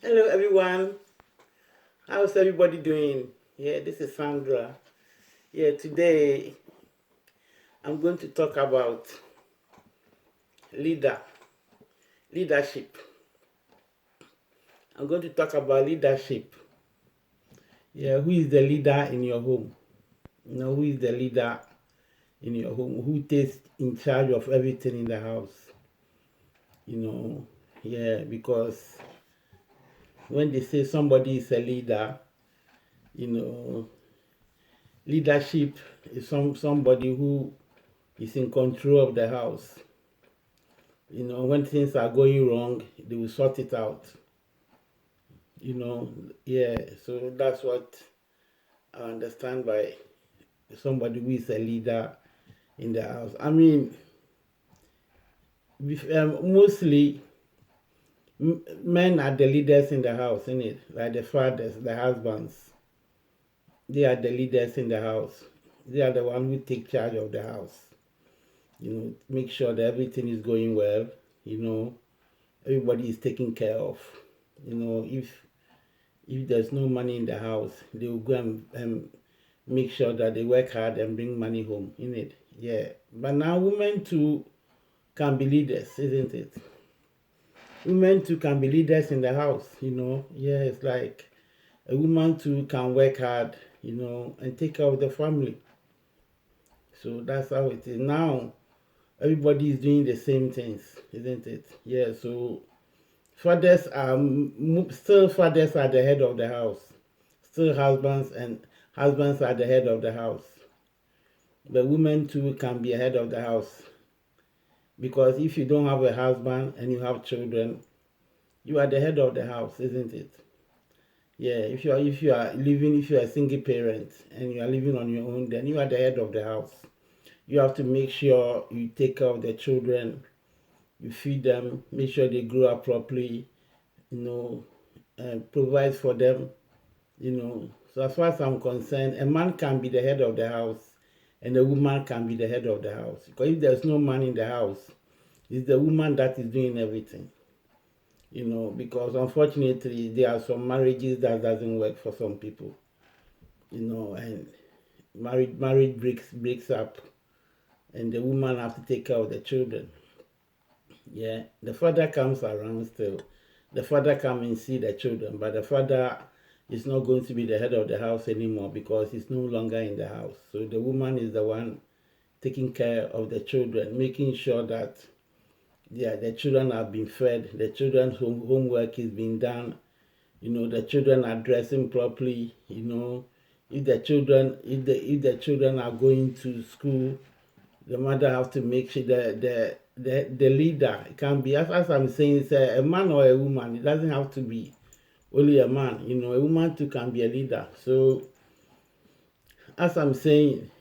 Hello, everyone. How's everybody doing? Yeah, this is Sandra. Yeah, today I'm going to talk about leader, leadership. I'm going to talk about leadership. Yeah, who is the leader in your home? Who is the leader in your home? Who takes in charge of everything in the house? You know, yeah, because when they say somebody is a leader, you know, leadership is somebody who is in control of the house. When things are going wrong, they will sort it out. you know yeah, so that's what I understand by somebody who is a leader in the house. I mean, mostly men are the leaders in the house, isn't it? Like the fathers, the husbands, they are the leaders in the house. They are the one who take charge of the house, make sure that everything is going well, you know everybody is taken care of. If there's no money in the house, they will go and make sure that they work hard and bring money home, in it. Yeah. But now women too can be leaders, isn't it? Women too can be leaders in the house, Yeah, it's like a woman too can work hard, and take care of the family. So that's how it is. Now everybody is doing the same things, isn't it? Yeah, so fathers are the head of the house. Still husbands are the head of the house. The women too can be head of the house, because if you don't have a husband and you have children, you are the head of the house, isn't it? Yeah, if you are a single parent and you are living on your own, then you are the head of the house. You have to make sure you take care of the children, you feed them, make sure they grow up properly, you know, provide for them, So as far as I'm concerned, a man can be the head of the house and a woman can be the head of the house. Because if there's no man in the house, it's the woman that is doing everything. Because unfortunately there are some marriages that doesn't work for some people, and marriage breaks up and the woman have to take care of the children. Yeah, the father comes around still. The father come and see the children, but the father is not going to be the head of the house anymore because he's no longer in the house. So the woman is the one taking care of the children, making sure that the children have been fed, the children's homework is being done, the children are dressing properly, if the children are going to school, the mother have to make sure the leader. It can be, as I'm saying, it's a man or a woman. It doesn't have to be only a man. A woman too can be a leader. So as I'm saying,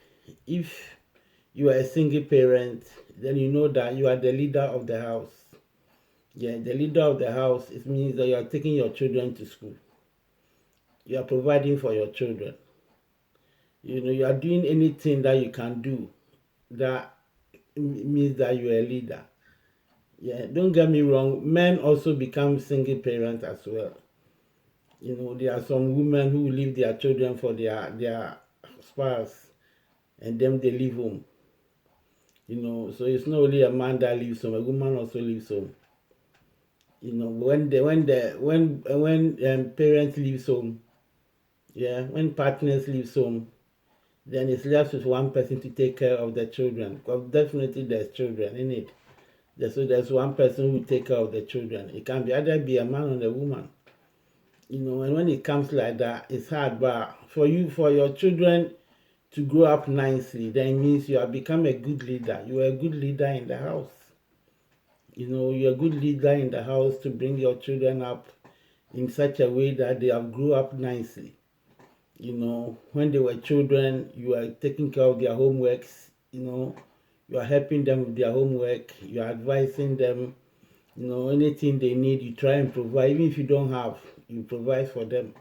if you are a single parent, then you know that you are the leader of the house. Yeah, the leader of the house, it means that you are taking your children to school. You are providing for your children. You are doing anything that you can do that means that you are a leader. Yeah, don't get me wrong, men also become single parents as well. There are some women who leave their children for their spouse and then they leave home. So it's not only a man that leaves home, a woman also leaves home. When parents leaves home, yeah, when partners leaves home, then it's left with one person to take care of the children. Because definitely there's children in it. So there's one person who take care of the children. It can be either be a man or a woman. And when it comes like that, it's hard. But for your children to grow up nicely, then it means you have become a good leader. You are a good leader in the house. You're a good leader in the house to bring your children up in such a way that they have grew up nicely. When they were children, you are taking care of their homeworks, you are helping them with their homework, you are advising them, anything they need, you try and provide. Even if you don't have, you provide for them.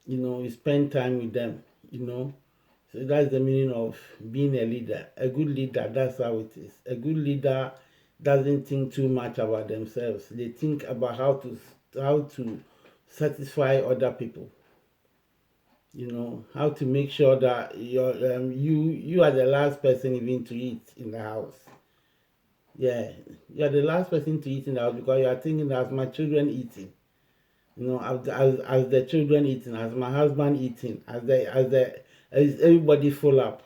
You spend time with them, So that's the meaning of being a leader. A good leader, that's how it is. A good leader doesn't think too much about themselves. They think about how to satisfy other people. How to make sure that you are the last person even to eat in the house. Yeah, you are the last person to eat in the house because you are thinking that my children eating. As the children eating, as my husband eating, as everybody full up.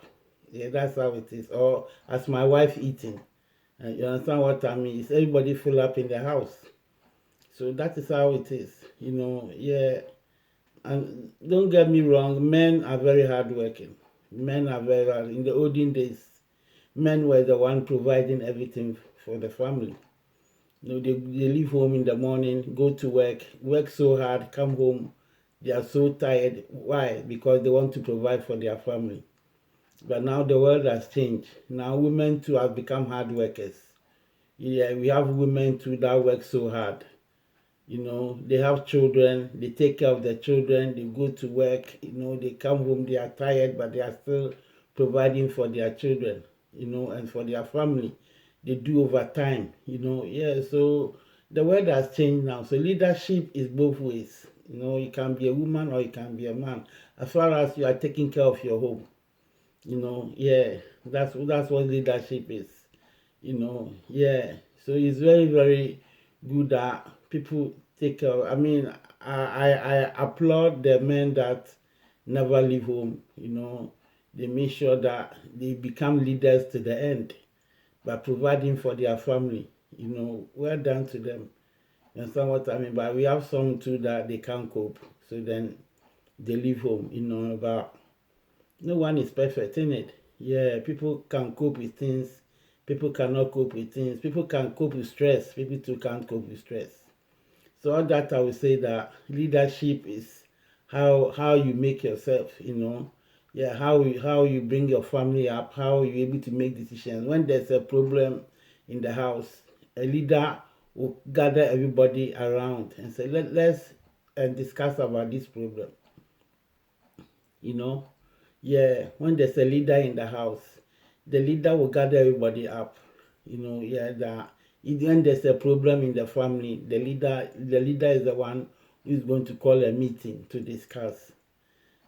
Yeah, that's how it is. Or as my wife eating. You understand what I mean? It's everybody full up in the house. So that is how it is. Yeah. And don't get me wrong, men are very hardworking. Men are very hard. In the olden days, men were the one providing everything for the family. They leave home in the morning, go to work so hard, come home. They are so tired. Why? Because they want to provide for their family. But now the world has changed. Now women too have become hard workers. Yeah, we have women too that work so hard. They have children, they take care of their children, they go to work, they come home, they are tired, but they are still providing for their children, and for their family. They do overtime, yeah. So the world has changed now. So leadership is both ways. You can be a woman or you can be a man. As far as you are taking care of your home, yeah, that's what leadership is. Yeah. So it's very, very good that people take care. I mean, I applaud the men that never leave home. They make sure that they become leaders to the end by providing for their family. Well done to them. You understand what I mean? But we have some too that they can't cope. So then they leave home, but no one is perfect, in it. Yeah, people can cope with things. People cannot cope with things. People can cope with stress. People too can't cope with stress. So all that I would say that leadership is how you make yourself. Yeah, how you bring your family up. How you able to make decisions when there's a problem in the house. A leader will gather everybody around and say, let's discuss about this problem. You know yeah, when there's a leader in the house, the leader will gather everybody up. Yeah, that when there's a problem in the family, the leader is the one who is going to call a meeting to discuss.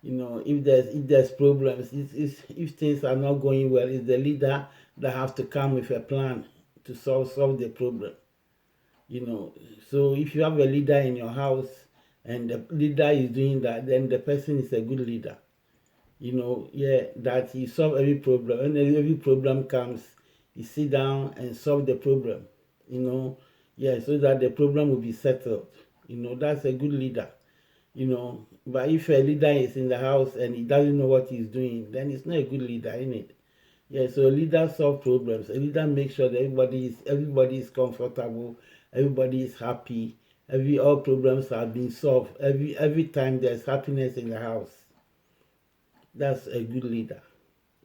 If there's problems, if things are not going well, it's the leader that has to come with a plan to solve the problem. you know so if you have a leader in your house and the leader is doing that, then the person is a good leader. Yeah, that he solve every problem. When every problem comes, he sit down and solve the problem. Yeah, so that the problem will be settled. That's a good leader. But if a leader is in the house and he doesn't know what he's doing, then it's not a good leader, isn't it? Yeah, so a leader solve problems. A leader makes sure that everybody is comfortable, everybody is happy, all problems are being solved. Every time there's happiness in the house, that's a good leader.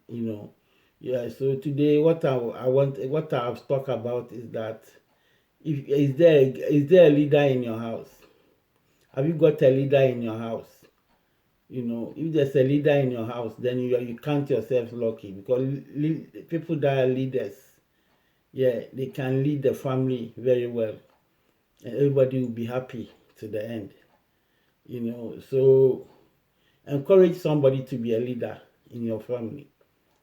you know yeah. So today what I've talked about is that, if is there a leader in your house? Have you got a leader in your house? If there's a leader in your house, then you count yourself lucky, because people that are leaders, yeah, they can lead the family very well, and everybody will be happy to the end. So encourage somebody to be a leader in your family.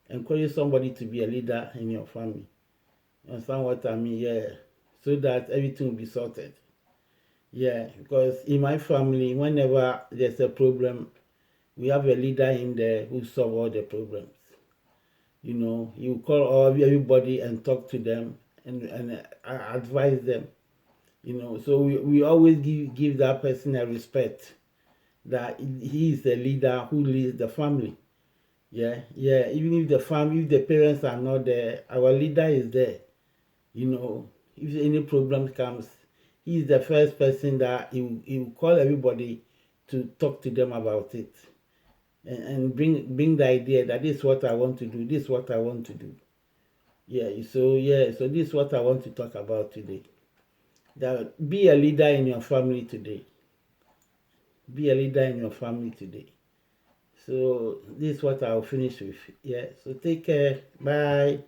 Encourage somebody to be a leader in your family. You understand what I mean? Yeah. So that everything will be sorted. Yeah, because in my family, whenever there's a problem, we have a leader in there who solve all the problems. You call everybody and talk to them and advise them. So we always give that person a respect, that he is the leader who leads the family. Yeah, yeah. Even if the parents are not there, our leader is there. If any problem comes, he is the first person that he will call everybody to talk to them about it, and bring the idea that this is what I want to do, this is what I want to do. So this is what I want to talk about today. That be a leader in your family today. Be a leader in your family today. So this is what I'll finish with. Yeah. So take care. Bye.